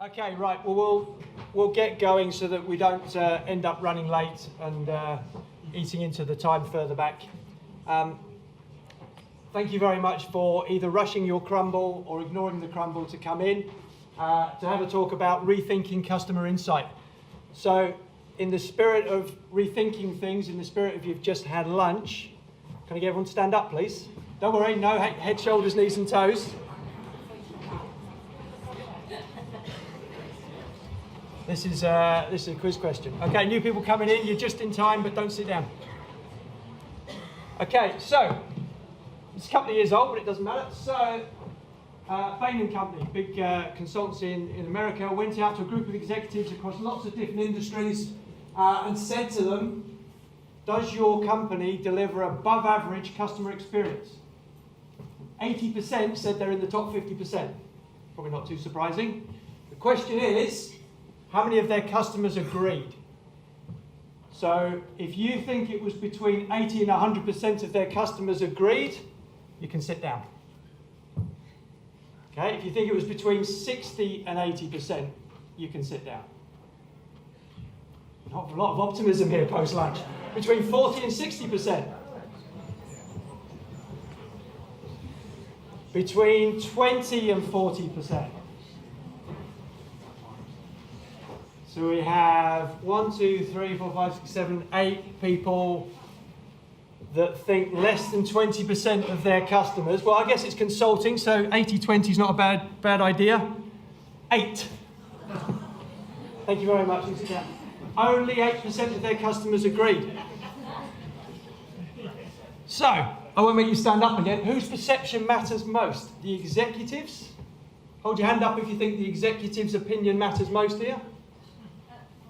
Okay, right. Well, we'll get going so that we don't end up running late and eating into the time further back. Thank you very much for either rushing your crumble or ignoring the crumble to come in to have a talk about rethinking customer insight. So, in the spirit of rethinking things, in the spirit of you've just had lunch, can I get everyone to stand up, please? Don't worry, no head, shoulders, knees and toes. This is a quiz question. Okay, new people coming in, you're just in time, but don't sit down. Okay, so, it's a couple of years old, but it doesn't matter. So, Bain & Company, big consultancy in America, went out to a group of executives across lots of different industries and said to them, does your company deliver above average customer experience? 80% said they're in the top 50%. Probably not too surprising. The question is, how many of their customers agreed? So if you think it was between 80 and 100% of their customers agreed, you can sit down. Okay, if you think it was between 60 and 80%, you can sit down. Not a lot of optimism here post-lunch. Between 40 and 60%. Between 20 and 40%. So we have 1, 2, 3, 4, 5, 6, 7, 8 people that think less than 20% of their customers. Well, I guess it's consulting, so 80-20 is not a bad idea. 8. Thank you very much. Only 8% of their customers agreed. So, I won't make you stand up again. Whose perception matters most? The executives? Hold your hand up if you think the executive's opinion matters most here.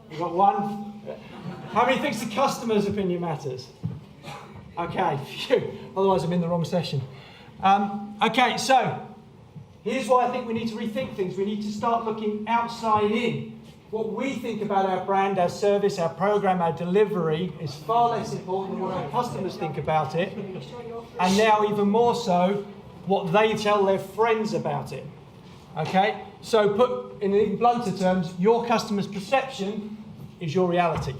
We've got one. How many thinks the customer's opinion matters? Okay, phew. Otherwise I'm in the wrong session. Okay, so here's why I think we need to rethink things. We need to start looking outside in. What we think about our brand, our service, our program, our delivery is far less important than what our customers think about it. And now even more so, what they tell their friends about it. Okay? So put in even blunter terms, your customer's perception is your reality.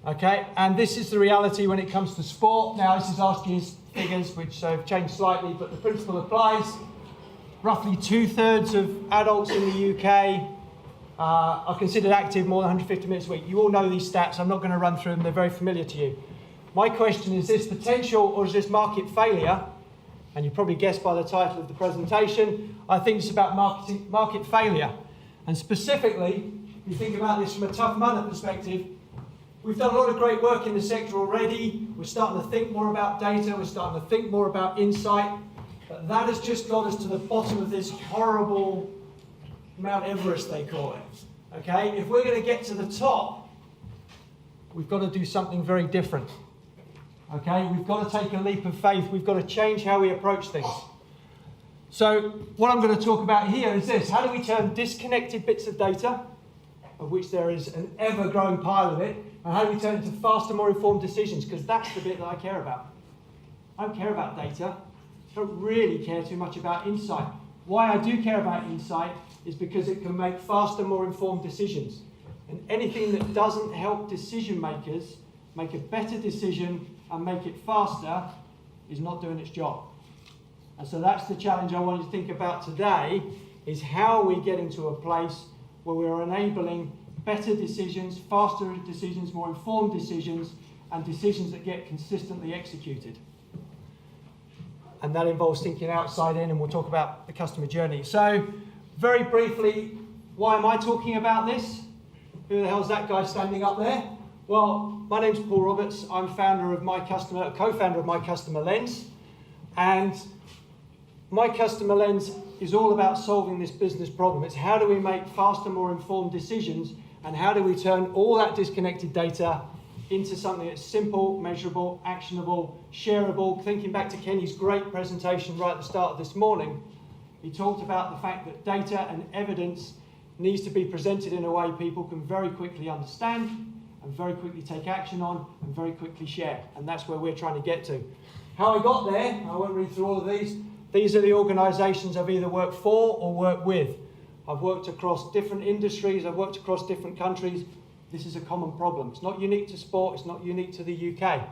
Okay, and this is the reality when it comes to sport. Now this is last year's figures, which have changed slightly, but the principle applies. Roughly 2/3 of adults in the UK are considered active more than 150 minutes a week. You all know these stats, I'm not going to run through them, they're very familiar to you. My question is this potential or is this market failure? And you probably guessed by the title of the presentation, I think it's about market failure. And specifically, if you think about this from a Tough Mudder perspective, we've done a lot of great work in the sector already. We're starting to think more about data. We're starting to think more about insight. But that has just got us to the bottom of this horrible Mount Everest, they call it. Okay? If we're going to get to the top, we've got to do something very different. Okay? We've got to take a leap of faith. We've got to change how we approach things. So what I'm going to talk about here is this. How do we turn disconnected bits of data, of which there is an ever-growing pile of it, and how do we turn it into faster, more informed decisions? Because that's the bit that I care about. I don't care about data. I don't really care too much about insight. Why I do care about insight is because it can make faster, more informed decisions. And anything that doesn't help decision makers make a better decision and make it faster is not doing its job. And so that's the challenge I want you to think about today, is how are we getting to a place where we're enabling better decisions, faster decisions, more informed decisions, and decisions that get consistently executed. And that involves thinking outside in, and we'll talk about the customer journey. So, very briefly, why am I talking about this? Who the hell's that guy standing up there? Well, my name's Paul Roberts. I'm co-founder of My Customer Lens. And My Customer Lens is all about solving this business problem. It's how do we make faster, more informed decisions, and how do we turn all that disconnected data into something that's simple, measurable, actionable, shareable. Thinking back to Kenny's great presentation right at the start of this morning, he talked about the fact that data and evidence needs to be presented in a way people can very quickly understand and very quickly take action on and very quickly share. And that's where we're trying to get to. How I got there, I won't read through all of these. These are the organisations I've either worked for or worked with. I've worked across different industries, I've worked across different countries. This is a common problem. It's not unique to sport, it's not unique to the UK.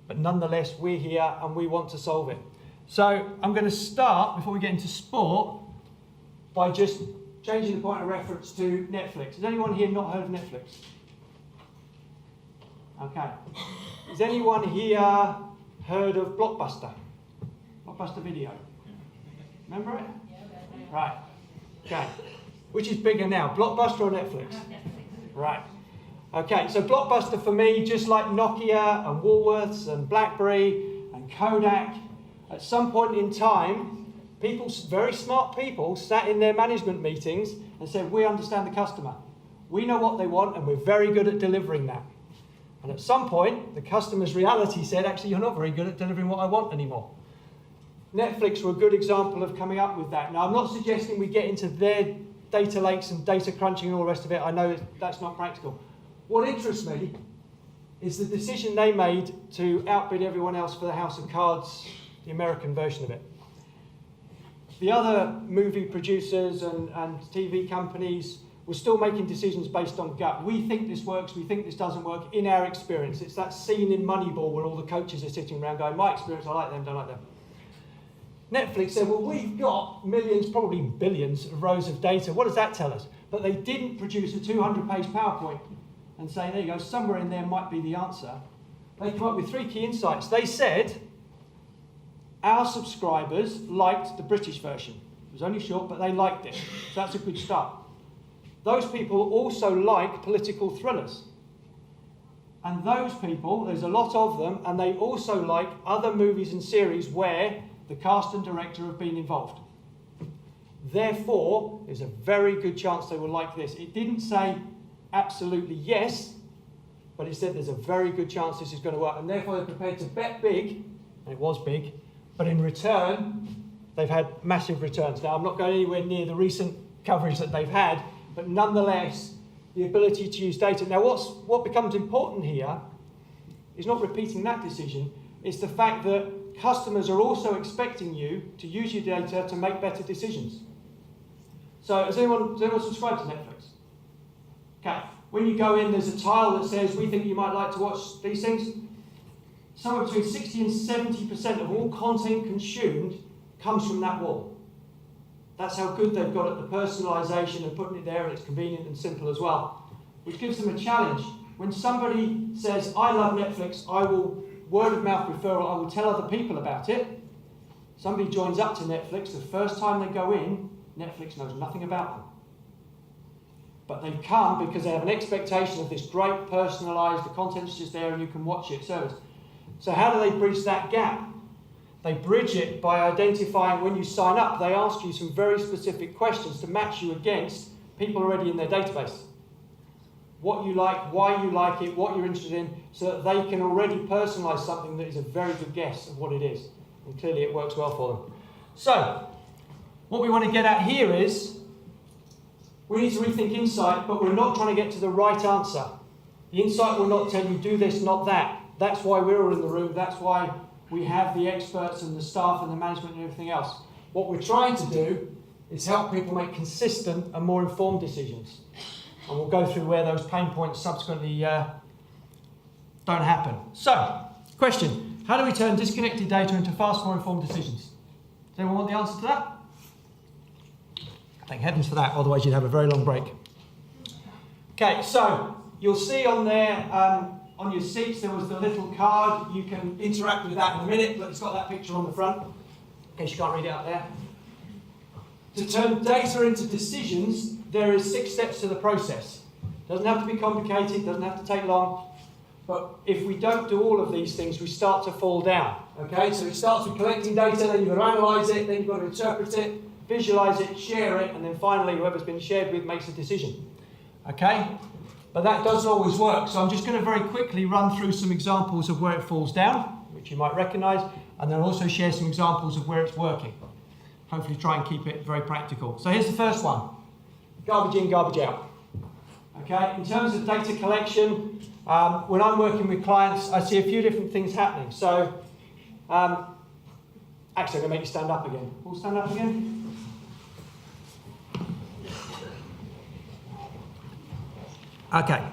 But nonetheless, we're here and we want to solve it. So I'm going to start, before we get into sport, by just changing the point of reference to Netflix. Has anyone here not heard of Netflix? Okay. Has anyone here heard of Blockbuster? Blockbuster Video? Remember it? Right. Okay. Which is bigger now, Blockbuster or Netflix? Right. Okay, so Blockbuster for me, just like Nokia and Woolworths and BlackBerry and Kodak, at some point in time, people, very smart people, sat in their management meetings and said, we understand the customer. We know what they want and we're very good at delivering that. And at some point, the customer's reality said, actually, you're not very good at delivering what I want anymore. Netflix were a good example of coming up with that. Now, I'm not suggesting we get into their data lakes and data crunching and all the rest of it. I know that's not practical. What interests me is the decision they made to outbid everyone else for the House of Cards, the American version of it. The other movie producers and TV companies were still making decisions based on gut. We think this works, we think this doesn't work, in our experience. It's that scene in Moneyball where all the coaches are sitting around going, my experience, I like them, don't like them. Netflix said, well, we've got millions, probably billions of rows of data. What does that tell us? But they didn't produce a 200-page PowerPoint and say, there you go, somewhere in there might be the answer. They came up with 3 key insights. They said, our subscribers liked the British version. It was only short, but they liked it. So that's a good start. Those people also like political thrillers. And those people, there's a lot of them, and they also like other movies and series where the cast and director have been involved. Therefore, there's a very good chance they will like this. It didn't say absolutely yes, but it said there's a very good chance this is going to work. And therefore, they're prepared to bet big, and it was big, but in return, they've had massive returns. Now, I'm not going anywhere near the recent coverage that they've had, but nonetheless, the ability to use data. Now, what becomes important here is not repeating that decision, it's the fact that customers are also expecting you to use your data to make better decisions. So, does anyone subscribe to Netflix? Okay, when you go in, there's a tile that says, we think you might like to watch these things. Somewhere between 60 and 70% of all content consumed comes from that wall. That's how good they've got at the personalisation and putting it there, and it's convenient and simple as well, which gives them a challenge. When somebody says, I love Netflix, I will, word of mouth referral, I will tell other people about it. Somebody joins up to Netflix, the first time they go in, Netflix knows nothing about them. But they've come because they have an expectation of this great personalised, the content's just there and you can watch it service. So how do they bridge that gap? They bridge it by identifying when you sign up, they ask you some very specific questions to match you against people already in their database. What you like, why you like it, what you're interested in, so that they can already personalise something that is a very good guess of what it is. And clearly it works well for them. So, what we want to get at here is, we need to rethink insight, but we're not trying to get to the right answer. The insight will not tell you do this, not that. That's why we're all in the room. That's why we have the experts and the staff and the management and everything else. What we're trying to do is help people make consistent and more informed decisions. And we'll go through where those pain points subsequently don't happen. So, question. How do we turn disconnected data into fast, more informed decisions? Does anyone want the answer to that? Thank heavens for that, otherwise you'd have a very long break. Okay, so you'll see on there, on your seats, there was the little card. You can interact with that in a minute, but it's got that picture on the front, in case you can't read it out there. To turn data into decisions, there is 6 steps to the process. Doesn't have to be complicated, doesn't have to take long, but if we don't do all of these things, we start to fall down. Okay, so it starts with collecting data, then you've got to analyse it, then you've got to interpret it, visualise it, share it, and then finally whoever's been shared with makes a decision. Okay? But that doesn't always work, so I'm just going to very quickly run through some examples of where it falls down, which you might recognise, and then also share some examples of where it's working. Hopefully try and keep it very practical. So here's the first one. Garbage in, garbage out. Okay, in terms of data collection, when I'm working with clients, I see a few different things happening. So, actually I'm going to make you stand up again. All stand up again? Okay.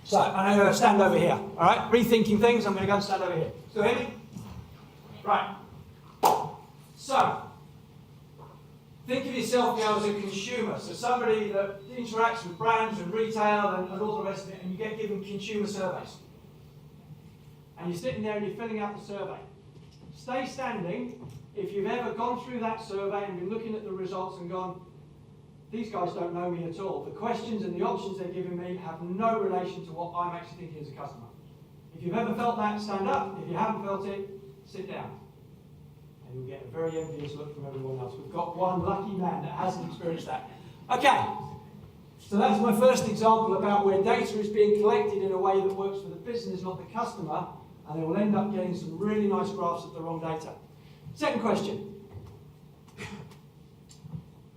So, I'm going to stand over here. All right? Rethinking things, I'm going to go and stand over here. Still hear me? Right. So, think of yourself now as a consumer. So, somebody that interacts with brands and retail and all the rest of it, and you get given consumer surveys. And you're sitting there and you're filling out the survey. Stay standing if you've ever gone through that survey and been looking at the results and gone, these guys don't know me at all. The questions and the options they're giving me have no relation to what I'm actually thinking as a customer. If you've ever felt that, stand up. If you haven't felt it, sit down. And you'll get a very envious look from everyone else. We've got one lucky man that hasn't experienced that. Okay, so that's my first example about where data is being collected in a way that works for the business, not the customer, and they will end up getting some really nice graphs of the wrong data. Second question.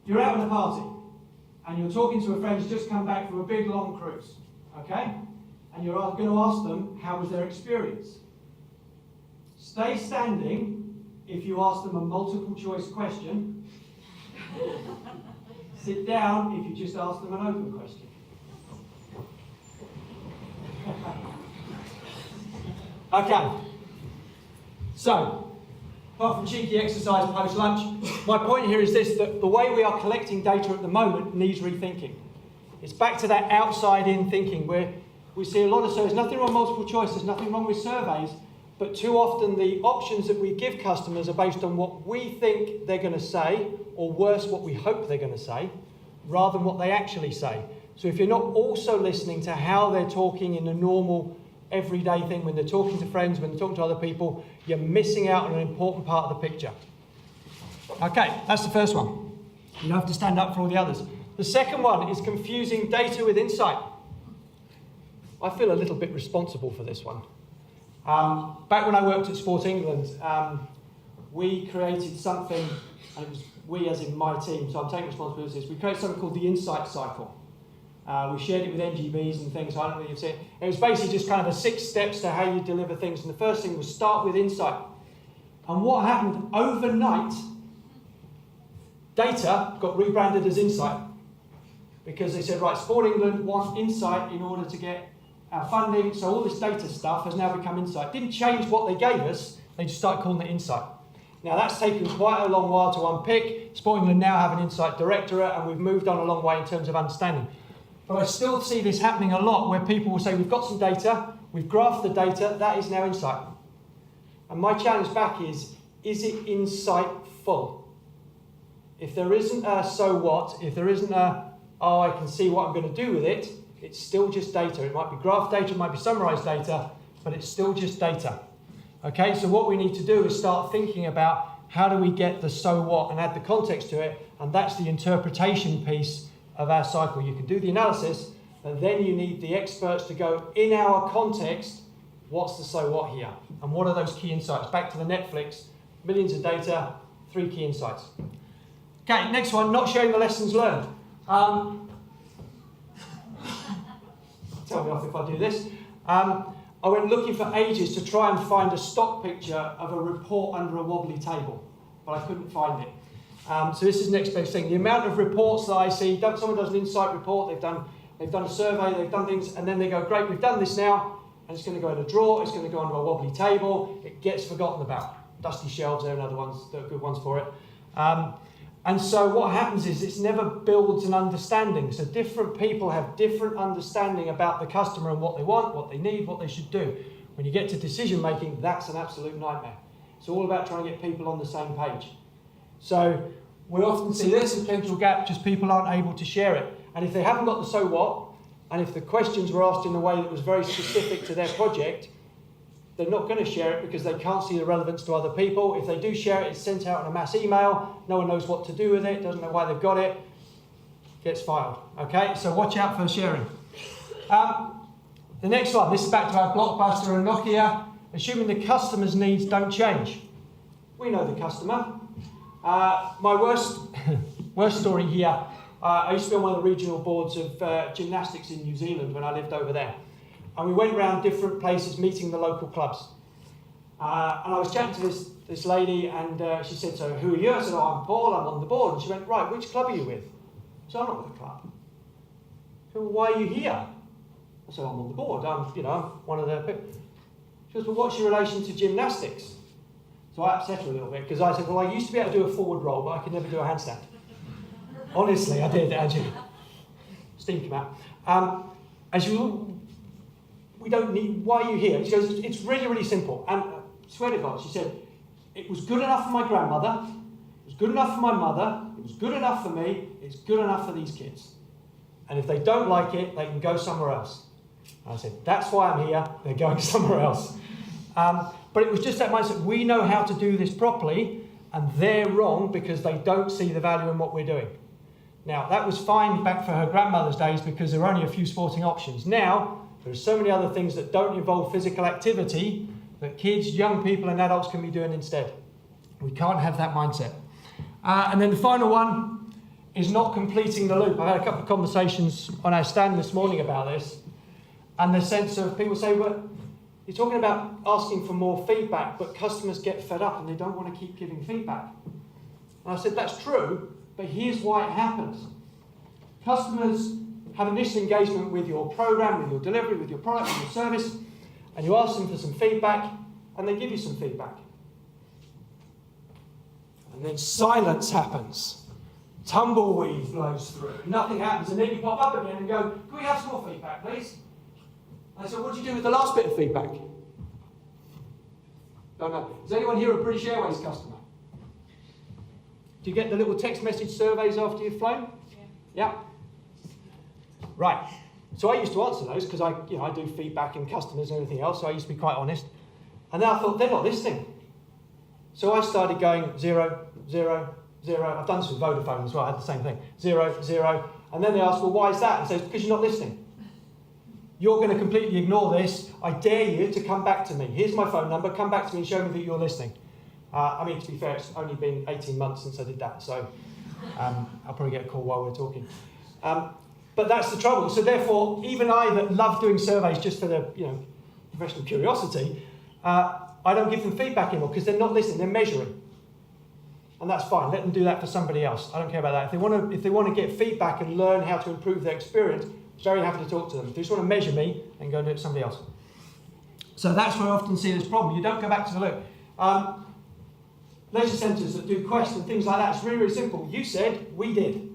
You're out at a party, and you're talking to a friend who's just come back from a big long cruise, okay? And you're going to ask them, how was their experience? Stay standing if you ask them a multiple choice question. Sit down if you just ask them an open question. Okay. So, apart from cheeky exercise post-lunch, my point here is this, that the way we are collecting data at the moment needs rethinking. It's back to that outside-in thinking where we see a lot of surveys. Nothing wrong with multiple choice, there's nothing wrong with surveys, but too often the options that we give customers are based on what we think they're going to say, or worse, what we hope they're going to say, rather than what they actually say. So if you're not also listening to how they're talking in a normal, everyday thing, when they're talking to friends, when they're talking to other people, you're missing out on an important part of the picture. Okay, that's the first one. You don't have to stand up for all the others. The second one is confusing data with insight. I feel a little bit responsible for this one. Back when I worked at Sport England, we created something, and it was we as in my team, so I'm taking responsibility for this. We created something called the Insight Cycle. We shared it with NGBs and things, so I don't know if you've seen it. It was basically just kind of a 6 steps to how you deliver things. And the first thing was start with insight. And what happened overnight, data got rebranded as insight. Because they said, right, Sport England want insight in order to get our funding, so all this data stuff has now become insight. Didn't change what they gave us, they just started calling it insight. Now that's taken quite a long while to unpick. Sport England now have an insight directorate, and we've moved on a long way in terms of understanding. But I still see this happening a lot where people will say, we've got some data, we've graphed the data, that is now insight. And my challenge back is it insightful? If there isn't a so what, if there isn't a, oh, I can see what I'm going to do with it, it's still just data. It might be graph data, it might be summarized data, but it's still just data. Okay, so what we need to do is start thinking about how do we get the so what and add the context to it, and that's the interpretation piece of our cycle. You can do the analysis, and then you need the experts to go, in our context, what's the so what here? And what are those key insights? Back to the Netflix, millions of data, 3 key insights. Okay, next one, not sharing the lessons learned. Tell me off if I do this. I went looking for ages to try and find a stock picture of a report under a wobbly table, but I couldn't find it. So this is the next best thing. The amount of reports that I see, someone does an insight report, they've done a survey, they've done things, and then they go, great, we've done this now, and it's going to go in a drawer, it's going to go onto a wobbly table, it gets forgotten about. Dusty shelves, they're another ones, they're good ones for it. And so what happens is it's never builds an understanding. So different people have different understanding about the customer and what they want, what they need, what they should do. When you get to decision making, that's an absolute nightmare. It's all about trying to get people on the same page. So we often see this as a potential gap, just people aren't able to share it. And if they haven't got the so what, and if the questions were asked in a way that was very specific to their project, they're not going to share it because they can't see the relevance to other people. If they do share it, it's sent out in a mass email. No one knows what to do with it, doesn't know why they've got it. Gets filed. Okay, so watch out for sharing. The next one, this is back to our Blockbuster and Nokia. Assuming the customer's needs don't change. We know the customer. My worst story here, I used to be on one of the regional boards of gymnastics in New Zealand when I lived over there. And we went around different places meeting the local clubs. And I was chatting to this lady, and she said, so who are you? I said, oh, I'm Paul, I'm on the board. And she went, right, which club are you with? So I'm not with the club. So why are you here? I said, I'm on the board. I'm one of the people. She goes, well, what's your relation to gymnastics? So I upset her a little bit because I said, well, I used to be able to do a forward roll, but I could never do a handstand. Honestly, I did, actually. Steam came out. And she goes, we don't need, why are you here? She goes, it's really, really simple. And I swear to God, she said, it was good enough for my grandmother, it was good enough for my mother, it was good enough for me, it's good enough for these kids. And if they don't like it, they can go somewhere else. And I said, that's why I'm here, they're going somewhere else. But it was just that mindset, we know how to do this properly, and they're wrong because they don't see the value in what we're doing. Now, that was fine back for her grandmother's days because there were only a few sporting options. Now, there's so many other things that don't involve physical activity that kids, young people and adults can be doing instead. We can't have that mindset. And then the final one is not completing the loop. I had a couple of conversations on our stand this morning about this, and the sense of people say, well, you're talking about asking for more feedback, but customers get fed up and they don't want to keep giving feedback. And I said, that's true, but here's why it happens. Customers have initial engagement with your program, with your delivery, with your product, with your service, and you ask them for some feedback, and they give you some feedback. And then silence happens. Tumbleweed blows through. Nothing happens, and then you pop up again and go, can we have some more feedback, please? And I said, what did you do with the last bit of feedback? Don't know. Is anyone here a British Airways customer? Do you get the little text message surveys after you've flown? Yeah. Right. So I used to answer those because I do feedback and customers and everything else, so I used to be quite honest. And then I thought, they're not listening. So I started going 0, 0, 0. I've done this with Vodafone as well, I had the same thing. 0, 0. And then they asked, well, why is that? And I said, because you're not listening. You're going to completely ignore this. I dare you to come back to me. Here's my phone number. Come back to me and show me that you're listening. To be fair, it's only been 18 months since I did that, so I'll probably get a call while we're talking. But that's the trouble. So therefore, even I that love doing surveys just for the professional curiosity, I don't give them feedback anymore because they're not listening, they're measuring. And that's fine. Let them do that for somebody else. I don't care about that. If they want to get feedback and learn how to improve their experience, very happy to talk to them. If they just want to measure me, then go and do it to somebody else. So that's where I often see this problem. You don't go back to the loop. Leisure centres that do quests and things like that, it's really, really simple. You said, we did.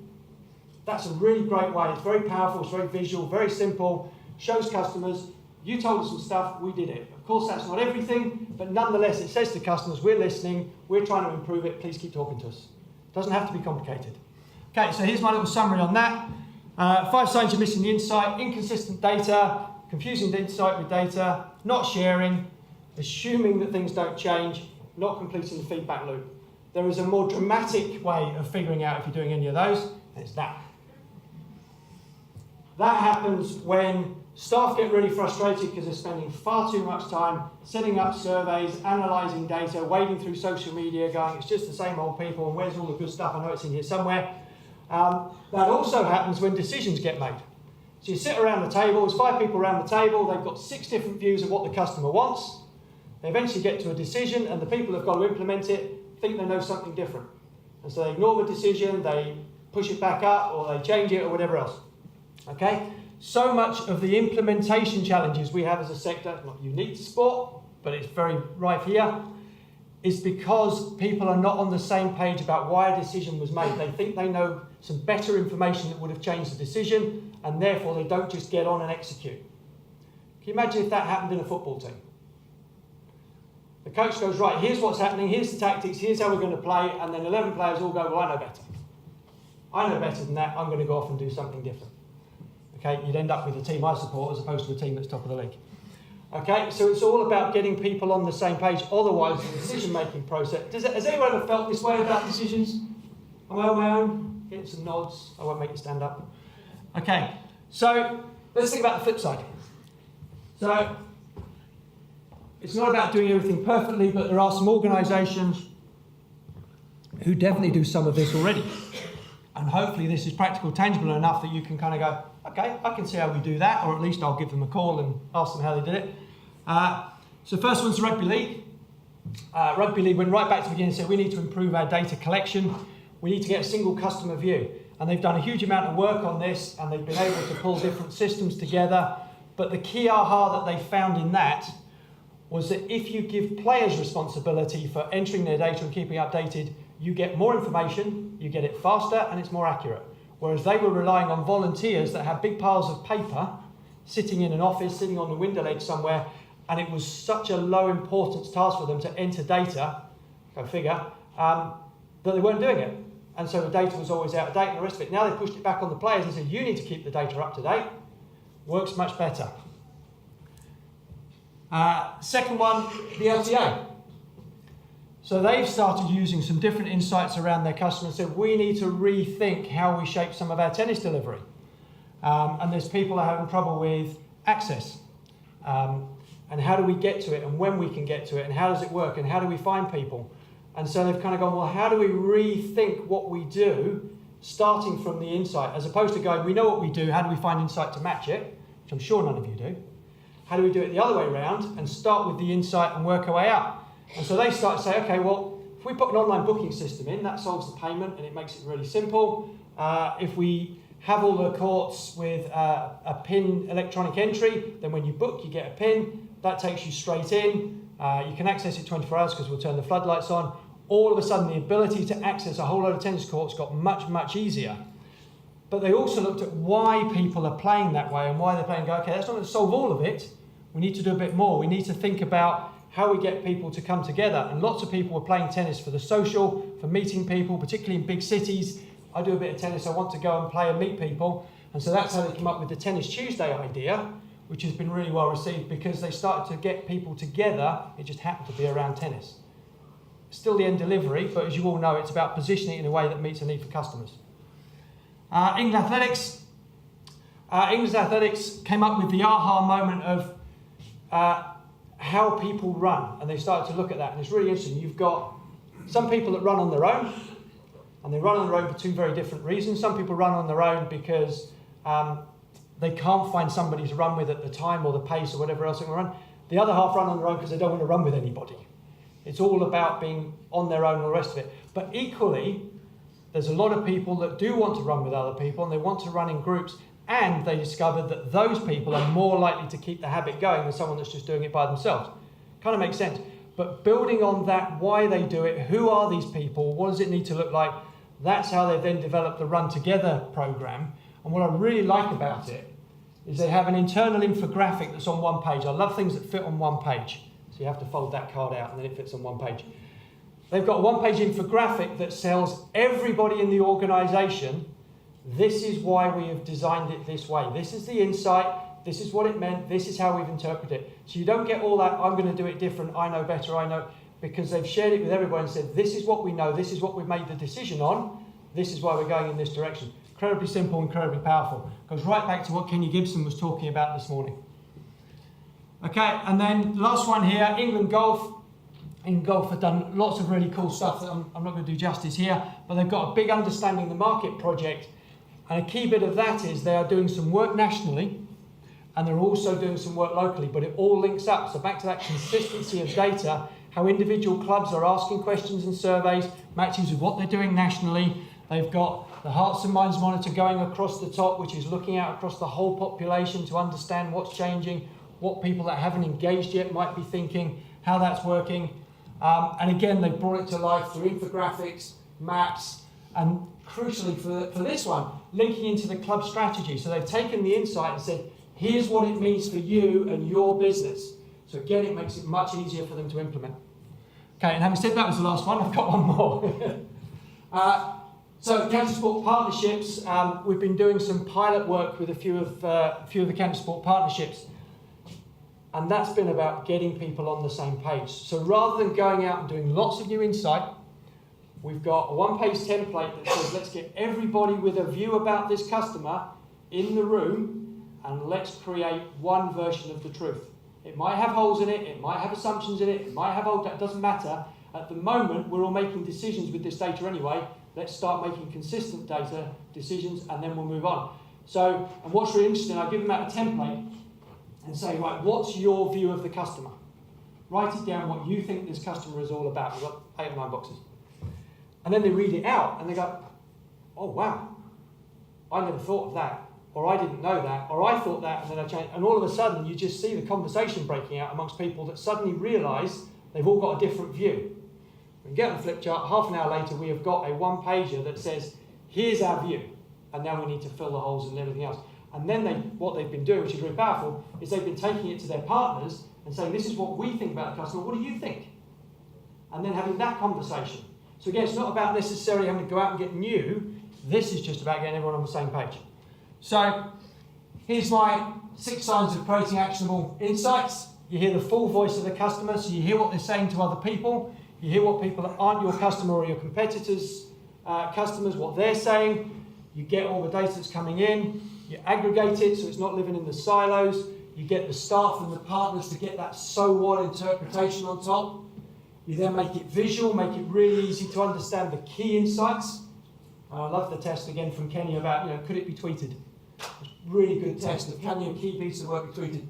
That's a really great way. It's very powerful, it's very visual, very simple, shows customers, you told us some stuff, we did it. Of course, that's not everything, but nonetheless, it says to customers, we're listening, we're trying to improve it, please keep talking to us. It doesn't have to be complicated. Okay, so here's my little summary on that. 5 signs you're missing the insight: inconsistent data, confusing the insight with data, not sharing, assuming that things don't change, not completing the feedback loop. There is a more dramatic way of figuring out if you're doing any of those, and it's that. That happens when staff get really frustrated because they're spending far too much time setting up surveys, analysing data, wading through social media, going, it's just the same old people, and where's all the good stuff? I know it's in here somewhere. That also happens when decisions get made. So you sit around the table, there's 5 people around the table, they've got 6 different views of what the customer wants. They eventually get to a decision, and the people who've got to implement it think they know something different. And so they ignore the decision, they push it back up, or they change it, or whatever else. Okay? So much of the implementation challenges we have as a sector, not unique to sport, but it's very rife here, is because people are not on the same page about why a decision was made. They think they know some better information that would have changed the decision, and therefore they don't just get on and execute. Can you imagine if that happened in a football team? The coach goes, right, here's what's happening, here's the tactics, here's how we're going to play, and then 11 players all go, well, I know better. I know better than that, I'm going to go off and do something different. Okay, you'd end up with a team I support as opposed to a team that's top of the league. Okay, so it's all about getting people on the same page, otherwise the decision-making process. Has anyone ever felt this way about decisions? Am I on my own? Getting some nods, I won't make you stand up. Okay, so let's think about the flip side. So, it's not about doing everything perfectly, but there are some organisations who definitely do some of this already. And hopefully this is practical, tangible enough that you can kind of go, okay, I can see how we do that, or at least I'll give them a call and ask them how they did it. So first one's the Rugby League. Rugby League went right back to the beginning and said we need to improve our data collection. We need to get a single customer view. And they've done a huge amount of work on this, and they've been able to pull different systems together But the key aha that they found in that was that if you give players responsibility for entering their data and keeping updated, you get more information, you get it faster, and it's more accurate. Whereas they were relying on volunteers that had big piles of paper sitting in an office, sitting on the window ledge somewhere, and it was such a low importance task for them to enter data, go figure, that they weren't doing it. And so the data was always out of date and the rest of it. Now they pushed it back on the players and said, you need to keep the data up to date. Works much better. Second one, the LTA. So they've started using some different insights around their customers and said, we need to rethink how we shape some of our tennis delivery. And there's people that are having trouble with access. And how do we get to it, and when we can get to it, and how does it work, and how do we find people? And so they've kind of gone, well, how do we rethink what we do, starting from the insight, as opposed to going, we know what we do, how do we find insight to match it, which I'm sure none of you do. How do we do it the other way around, and start with the insight and work our way out? And so they start to say, okay, well, if we put an online booking system in, that solves the payment, and it makes it really simple. If we have all the courts with a PIN electronic entry, then when you book, you get a PIN. That takes you straight in. You can access it 24 hours because we'll turn the floodlights on. All of a sudden, the ability to access a whole load of tennis courts got much, much easier. But they also looked at why people are playing that way and why they're playing. Go, okay, that's not going to solve all of it. We need to do a bit more. We need to think about how we get people to come together. And lots of people were playing tennis for the social, for meeting people, particularly in big cities. I do a bit of tennis. I want to go and play and meet people. And so that's how they came up with the Tennis Tuesday idea, which has been really well received because they started to get people together. It just happened to be around tennis. Still the end delivery, but as you all know, it's about positioning it in a way that meets a need for customers. England Athletics. England Athletics came up with the aha moment of how people run, and they started to look at that, and it's really interesting. You've got some people that run on their own, and they run on their own for two very different reasons. Some people run on their own because they can't find somebody to run with at the time or the pace or whatever else they want to run. The other half run on their own because they don't want to run with anybody. It's all about being on their own and all the rest of it. But equally, there's a lot of people that do want to run with other people and they want to run in groups, and they discovered that those people are more likely to keep the habit going than someone that's just doing it by themselves. Kind of makes sense. But building on that, why they do it, who are these people, what does it need to look like, that's how they then developed the Run Together program. And what I really like about it is they have an internal infographic that's on one page. I love things that fit on one page. So you have to fold that card out and then it fits on one page. They've got a one-page infographic that tells everybody in the organisation, this is why we have designed it this way. This is the insight. This is what it meant. This is how we've interpreted it. So you don't get all that, I'm going to do it different, I know better, I know, because they've shared it with everybody and said, this is what we know, this is what we've made the decision on, this is why we're going in this direction. Incredibly simple, incredibly powerful. Goes right back to what Kenny Gibson was talking about this morning. Okay, and then last one here, England Golf. England Golf have done lots of really cool stuff that I'm not going to do justice here, but they've got a big Understanding the Market project. And a key bit of that is they are doing some work nationally, and they're also doing some work locally, but it all links up. So back to that consistency of data, how individual clubs are asking questions and surveys, matches with what they're doing nationally. They've got the Hearts and Minds Monitor going across the top, which is looking out across the whole population to understand what's changing, what people that haven't engaged yet might be thinking, how that's working. And again, they've brought it to life through infographics, maps, and crucially for this one, linking into the club strategy. So they've taken the insight and said, here's what it means for you and your business. So again, it makes it much easier for them to implement. Okay, and having said that was the last one, I've got one more. So county sport partnerships, we've been doing some pilot work with a few of the county sport partnerships, and that's been about getting people on the same page. So rather than going out and doing lots of new insight, we've got a one-page template that says let's get everybody with a view about this customer in the room and let's create one version of the truth. It might have holes in it, it might have assumptions in it, it might have old data, it doesn't matter. At the moment, we're all making decisions with this data anyway. Let's start making consistent data decisions and then we'll move on. So, and what's really interesting, I give them out a template and say, right, what's your view of the customer? Write it down what you think this customer is all about. We've got 8 or 9 boxes. And then they read it out and they go, oh wow, I never thought of that. or I didn't know that, or I thought that, and then I changed. And all of a sudden, you just see the conversation breaking out amongst people that suddenly realise they've all got a different view. We get on the flip chart, half an hour later, we have got a one-pager that says, here's our view, and now we need to fill the holes and everything else. And then what they've been doing, which is really powerful, is they've been taking it to their partners and saying, this is what we think about the customer, what do you think? And then having that conversation. So again, it's not about necessarily having to go out and get new, this is just about getting everyone on the same page. So here's my 6 signs of creating actionable insights. You hear the full voice of the customer, so you hear what they're saying to other people, you hear what people that aren't your customer or your competitors' customers, what they're saying, you get all the data that's coming in, you aggregate it so it's not living in the silos, you get the staff and the partners to get that so what interpretation on top. You then make it visual, make it really easy to understand the key insights. And I love the test again from Kenny about, could it be tweeted? Really good test of can your key piece of work be tweeted?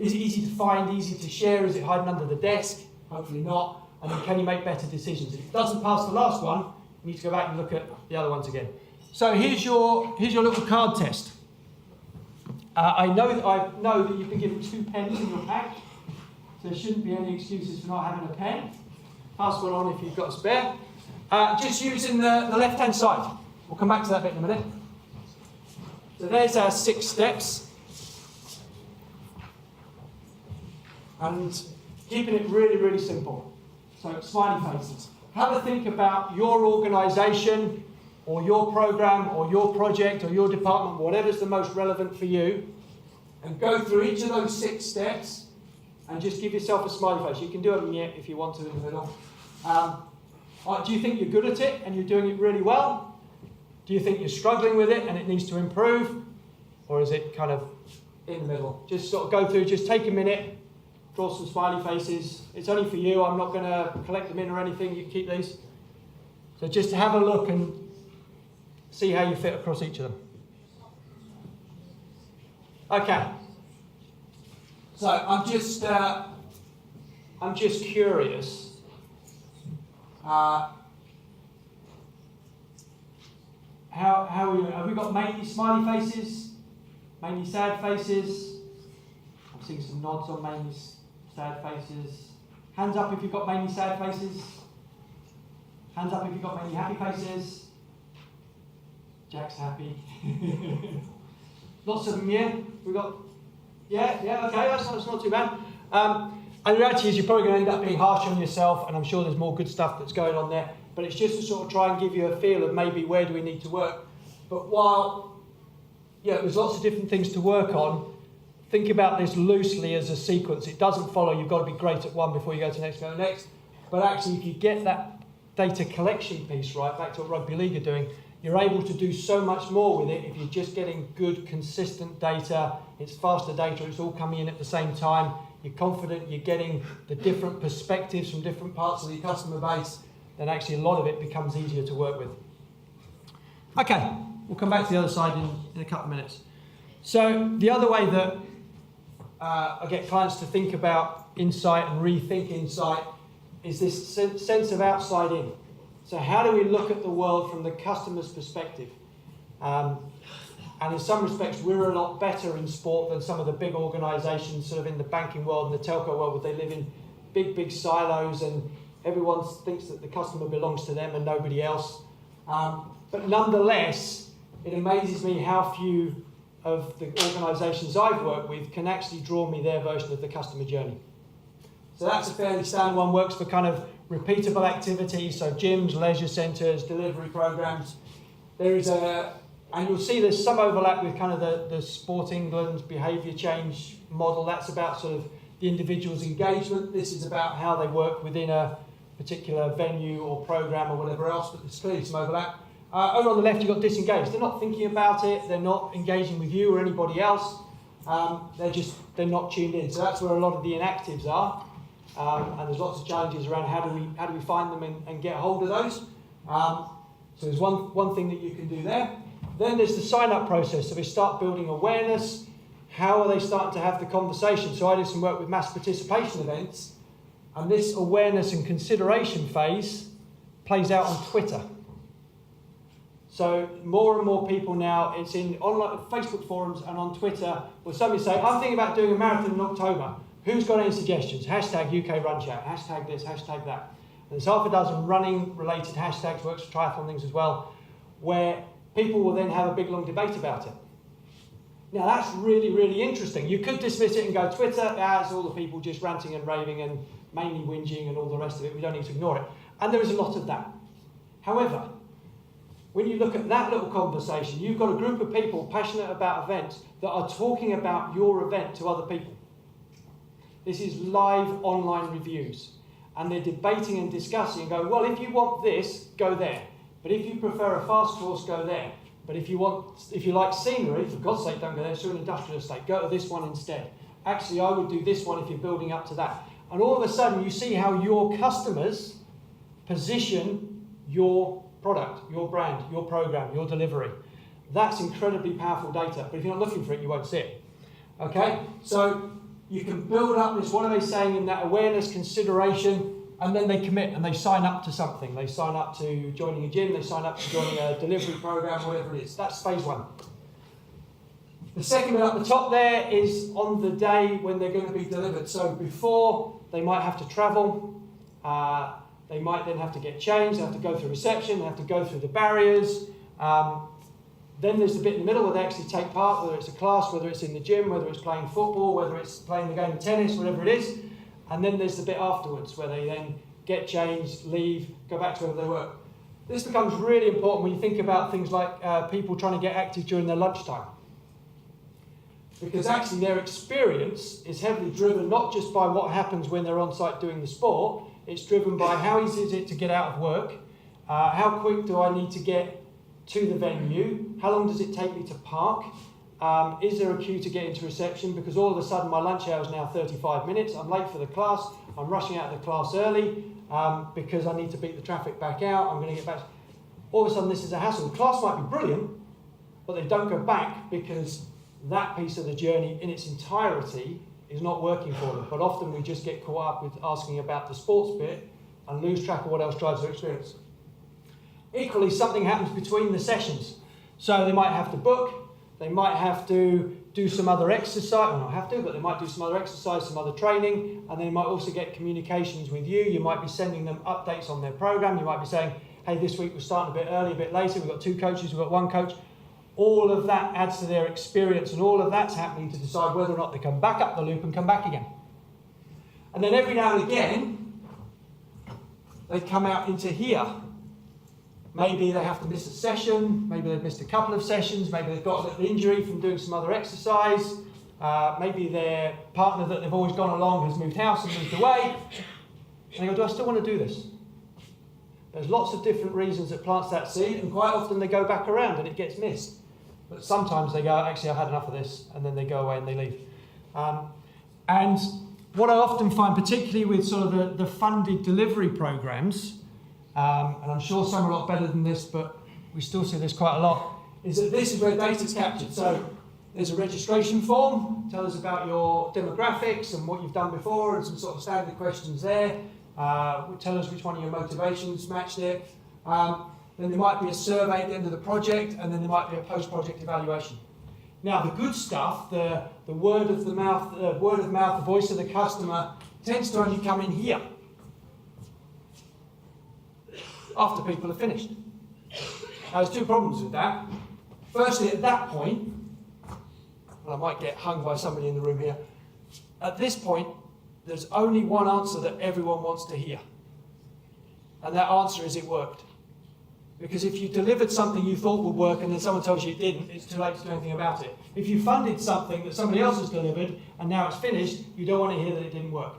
Is it easy to find, easy to share? Is it hiding under the desk? Hopefully not. And then can you make better decisions? If it doesn't pass the last one, you need to go back and look at the other ones again. So here's your little card test. I know that you've been given 2 pens in your pack. So there shouldn't be any excuses for not having a pen. Pass one on if you've got a spare. Just using the left-hand side. We'll come back to that bit in a minute. So there's our 6 steps. And keeping it really, really simple. So smiley faces. Have a think about your organisation or your programme or your project or your department, whatever's the most relevant for you, and go through each of those 6 steps and just give yourself a smiley face. You can do it if you want to in the middle. Do you think you're good at it and you're doing it really well? Do you think you're struggling with it and it needs to improve? Or is it kind of in the middle? Just sort of go through, just take a minute, draw some smiley faces. It's only for you, I'm not going to collect them in or anything, you can keep these. So just have a look and see how you fit across each of them. Okay. So I'm just curious. How are we? Have we got mainly smiley faces? Mainly sad faces? I'm seeing some nods on mainly sad faces. Hands up if you've got mainly sad faces. Hands up if you've got mainly happy faces. Jack's happy. Lots of them, yeah? We got, yeah, okay, that's not too bad. And the reality is you're probably going to end up being harsh on yourself, and I'm sure there's more good stuff that's going on there, but it's just to sort of try and give you a feel of maybe where do we need to work. But while, there's lots of different things to work on, think about this loosely as a sequence. It doesn't follow you've got to be great at one before you go to the next. But actually, if you get that data collection piece right, back to what Rugby League are doing, you're able to do so much more with it if you're just getting good, consistent data. It's faster data, it's all coming in at the same time. You're confident you're getting the different perspectives from different parts of your customer base, then actually a lot of it becomes easier to work with. Okay, we'll come back to the other side in a couple of minutes. So the other way that I get clients to think about insight and rethink insight is this sense of outside in. So how do we look at the world from the customer's perspective? And in some respects, we're a lot better in sport than some of the big organisations sort of in the banking world and the telco world, where they live in big silos and everyone thinks that the customer belongs to them and nobody else. But nonetheless, it amazes me how few of the organisations I've worked with can actually draw me their version of the customer journey. So that's a fairly standard one, works for kind of repeatable activities, so gyms, leisure centres, delivery programmes. And you'll see there's some overlap with kind of the Sport England's behaviour change model. That's about sort of the individual's engagement. This is about how they work within a particular venue or programme or whatever else, but there's clearly some overlap. Over on the left, you've got disengaged. They're not thinking about it. They're not engaging with you or anybody else. They're not tuned in. So that's where a lot of the inactives are. And there's lots of challenges around how do we find them and get hold of those. So there's one thing that you can do there. Then there's the sign-up process. So we start building awareness. How are they starting to have the conversation? So I did some work with mass participation events, and this awareness and consideration phase plays out on Twitter. So more and more people now, it's in online Facebook forums and on Twitter, will somebody say, I'm thinking about doing a marathon in October. Who's got any suggestions? Hashtag UK Run Chat, hashtag this, hashtag that. And there's half a dozen running-related hashtags, works for triathlon things as well, where people will then have a big, long debate about it. Now, that's really, really interesting. You could dismiss it and go, Twitter, it's all the people just ranting and raving and mainly whinging and all the rest of it. We don't need to ignore it. And there is a lot of that. However, when you look at that little conversation, you've got a group of people passionate about events that are talking about your event to other people. This is live online reviews. And they're debating and discussing and going, well, if you want this, go there. But if you prefer a fast course, go there. But if you like scenery, for God's sake, don't go there, it's an industrial estate. Go to this one instead. Actually, I would do this one if you're building up to that. And all of a sudden, you see how your customers position your product, your brand, your program, your delivery. That's incredibly powerful data. But if you're not looking for it, you won't see it. Okay? So you can build up this, what are they saying in that awareness, consideration, and then they commit and they sign up to something. They sign up to joining a gym, they sign up to joining a delivery program, whatever it is. That's phase one. The second bit up the top there is on the day when they're going to be delivered. So before, they might have to travel. They might then have to get changed. They have to go through reception. They have to go through the barriers. Then there's the bit in the middle where they actually take part, whether it's a class, whether it's in the gym, whether it's playing football, whether it's playing the game of tennis, whatever it is. And then there's the bit afterwards where they then get changed, leave, go back to wherever they work. This becomes really important when you think about things like people trying to get active during their lunchtime. Because actually their experience is heavily driven not just by what happens when they're on site doing the sport, it's driven by how easy is it to get out of work, how quick do I need to get to the venue, how long does it take me to park, is there a queue to get into reception, because all of a sudden my lunch hour is now 35 minutes, I'm late for the class, I'm rushing out of the class early because I need to beat the traffic back out, I'm going to get back. All of a sudden this is a hassle. The class might be brilliant, but they don't go back because that piece of the journey in its entirety is not working for them. But often we just get caught up with asking about the sports bit and lose track of what else drives their experience. Equally, something happens between the sessions. So they might have to book, they might have to do some other exercise, well, not have to, but they might do some other exercise, some other training, and they might also get communications with you. You might be sending them updates on their program. You might be saying, hey, this week we're starting a bit early, a bit later, we've got 2 coaches, we've got 1 coach. All of that adds to their experience, and all of that's happening to decide whether or not they come back up the loop and come back again. And then every now and again, they come out into here. Maybe they have to miss a session, maybe they've missed a couple of sessions, maybe they've got a little injury from doing some other exercise, maybe their partner that they've always gone along has moved house and moved away, and they go, do I still want to do this? There's lots of different reasons that plants that seed, and quite often they go back around and it gets missed. But sometimes they go, actually I've had enough of this, and then they go away and they leave. And what I often find, particularly with sort of the funded delivery programs, and I'm sure some are a lot better than this, but we still see this quite a lot, is that this is where data's captured. So there's a registration form, tell us about your demographics and what you've done before, and some sort of standard questions there. Tell us which one of your motivations matched it. Then there might be a survey at the end of the project, and then there might be a post-project evaluation. Now, the good stuff, the word of mouth, the voice of the customer, tends to only come in here after people are finished. Now, there's 2 problems with that. Firstly, at that point, and I might get hung by somebody in the room here, at this point, there's only one answer that everyone wants to hear. And that answer is it worked. Because if you delivered something you thought would work and then someone tells you it didn't, it's too late to do anything about it. If you funded something that somebody else has delivered and now it's finished, you don't want to hear that it didn't work.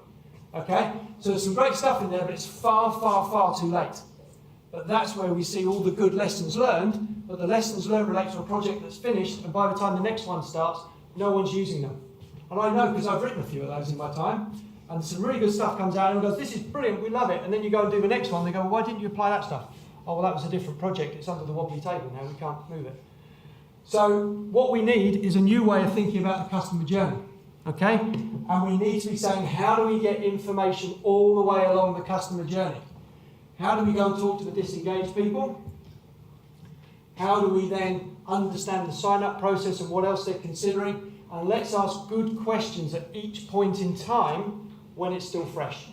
Okay? So there's some great stuff in there, but it's far, far, far too late. But that's where we see all the good lessons learned, but the lessons learned relate to a project that's finished, and by the time the next one starts, no one's using them. And I know because I've written a few of those in my time, and some really good stuff comes out and goes, this is brilliant, we love it. And then you go and do the next one, they go, well, why didn't you apply that stuff? Oh, well, that was a different project, it's under the wobbly table now, we can't move it. So what we need is a new way of thinking about the customer journey, okay? And we need to be saying, how do we get information all the way along the customer journey? How do we go and talk to the disengaged people? How do we then understand the sign-up process and what else they're considering? And let's ask good questions at each point in time when it's still fresh.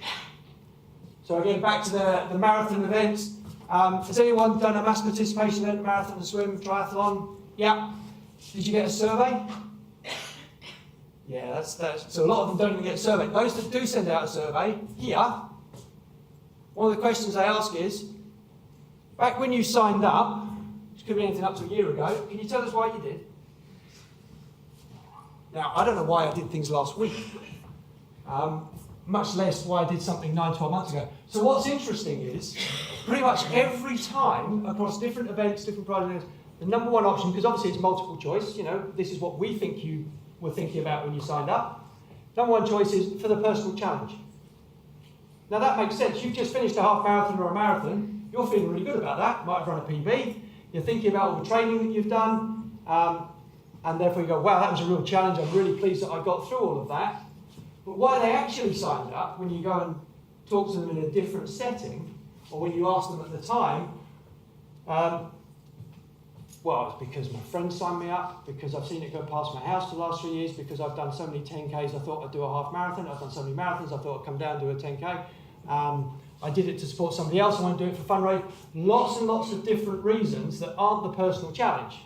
So again, back to the marathon events. Has anyone done a mass participation event, marathon, swim, triathlon? Yeah. Did you get a survey? Yeah, that's so a lot of them don't even get a survey. Those that do send out a survey, here, one of the questions they ask is, back when you signed up, which could be anything up to a year ago, can you tell us why you did? Now, I don't know why I did things last week, much less why I did something 9-12 months ago. So what's interesting is, pretty much every time, across different events, different projects, the number one option, because obviously it's multiple choice, this is what we think you were thinking about when you signed up. Number one choice is for the personal challenge. Now that makes sense. You've just finished a half marathon or a marathon. You're feeling really good about that. Might have run a PB. You're thinking about all the training that you've done. And therefore you go, wow, that was a real challenge. I'm really pleased that I got through all of that. But why they actually signed up, when you go and talk to them in a different setting, or when you ask them at the time, well, it's because my friend signed me up, because I've seen it go past my house for the last 3 years, because I've done so many 10Ks, I thought I'd do a half marathon, I've done so many marathons, I thought I'd come down and do a 10K. I did it to support somebody else, I want to do it for fundraising. Lots and lots of different reasons that aren't the personal challenge.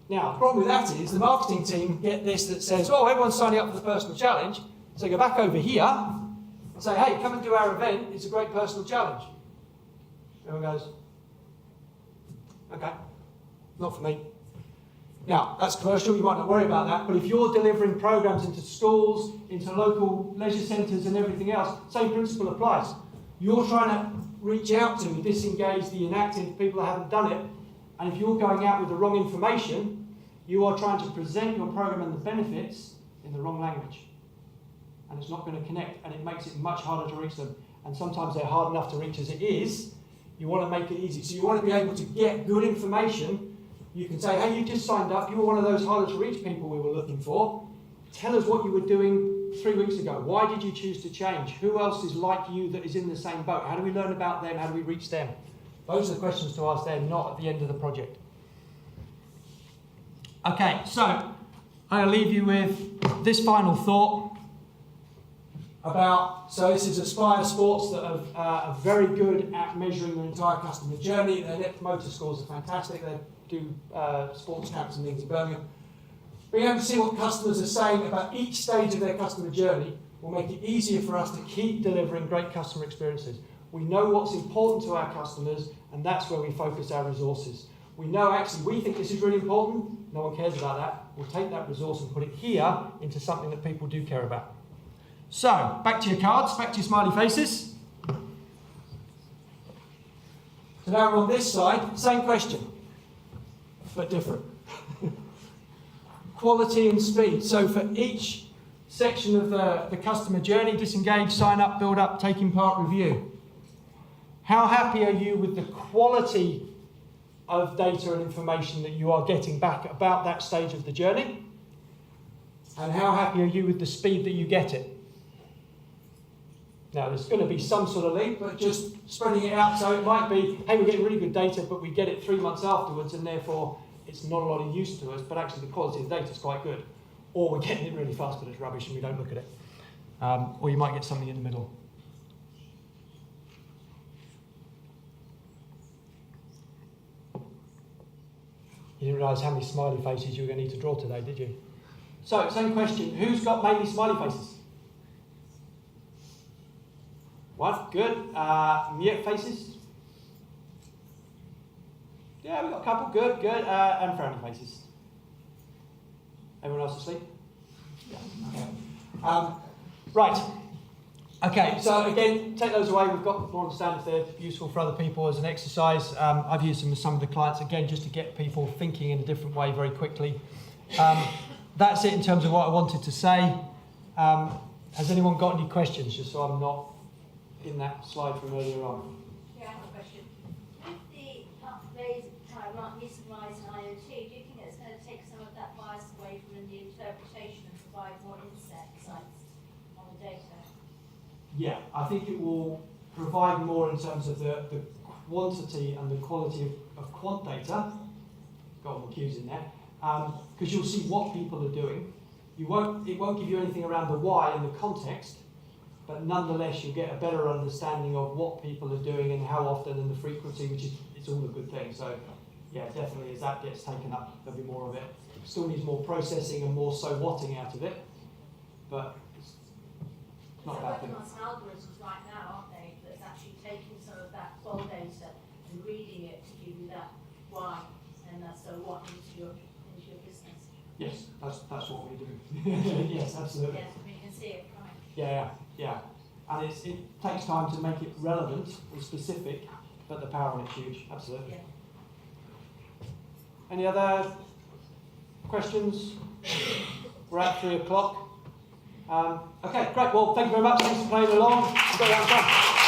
Now, the problem with that is the marketing team get this that says, oh, everyone's signing up for the personal challenge, so go back over here and say, hey, come and do our event, it's a great personal challenge. Everyone goes, okay. Not for me. Now, that's commercial, you might not worry about that, but if you're delivering programs into schools, into local leisure centres and everything else, same principle applies. You're trying to reach out to disengage the inactive, people that haven't done it, and if you're going out with the wrong information, you are trying to present your program and the benefits in the wrong language. And it's not going to connect, and it makes it much harder to reach them. And sometimes they're hard enough to reach as it is. You want to make it easy. So you want to be able to get good information. You can say, hey, you just signed up. You were one of those harder to reach people we were looking for. Tell us what you were doing 3 weeks ago. Why did you choose to change? Who else is like you that is in the same boat? How do we learn about them? How do we reach them? Those are the questions to ask there, not at the end of the project. Okay, so I'll leave you with this final thought about, so this is Aspire Sports that are very good at measuring the entire customer journey. Their Net Promoter scores are fantastic. They do sports camps and things in Birmingham. Being able to see what customers are saying about each stage of their customer journey will make it easier for us to keep delivering great customer experiences. We know what's important to our customers, and that's where we focus our resources. We know actually we think this is really important, no one cares about that. We'll take that resource and put it here into something that people do care about. So, back to your cards, back to your smiley faces. So now we're on this side, same question, but different. Quality and speed. So for each section of the customer journey, disengage, sign up, build up, taking part, review. How happy are you with the quality of data and information that you are getting back about that stage of the journey? And how happy are you with the speed that you get it? Now, there's going to be some sort of link, but just spreading it out, so it might be, hey, we're getting really good data, but we get it 3 months afterwards, and therefore it's not a lot of use to us, but actually the quality of the data is quite good. Or we're getting it really fast, but it's rubbish, and we don't look at it. Or you might get something in the middle. You didn't realise how many smiley faces you were going to need to draw today, did you? So, same question. Who's got mainly smiley faces? One, good. Mute faces? Yeah, we've got a couple. Good, good. And frowny faces. Everyone else asleep? Yeah. Okay. Right. Okay, so again, take those away. We've got more understand if they're useful for other people as an exercise. I've used them with some of the clients, again, just to get people thinking in a different way very quickly. That's it in terms of what I wanted to say. Has anyone got any questions, just so I'm not in that slide from earlier on? Yeah, I have a question. With the today's recent rise in IoT, do you think it's going to take some of that bias away from the interpretation and provide more insights on the data? Yeah, I think it will provide more in terms of the quantity and the quality of quant data. got all the cues in there, because you'll see what people are doing. It won't give you anything around the why and the context, but nonetheless you'll get a better understanding of what people are doing and how often and the frequency, which is it's all a good thing. So yeah, definitely as that gets taken up, there'll be more of it. Still needs more processing and more so whatting out of it, but it's not a bad thing. They're working on some algorithms right now, aren't they, that's actually taking some of that qual data and reading it to give you that why and that's the what into your business. Yes, that's what we do. Yes, absolutely. Yes, I mean, you can see it coming. Yeah. And it takes time to make it relevant and specific, but the power in it's huge, absolutely. Yeah. Any other questions? We're at 3 o'clock. Okay, great. Well, thank you very much. Thanks for playing along. We've got around time.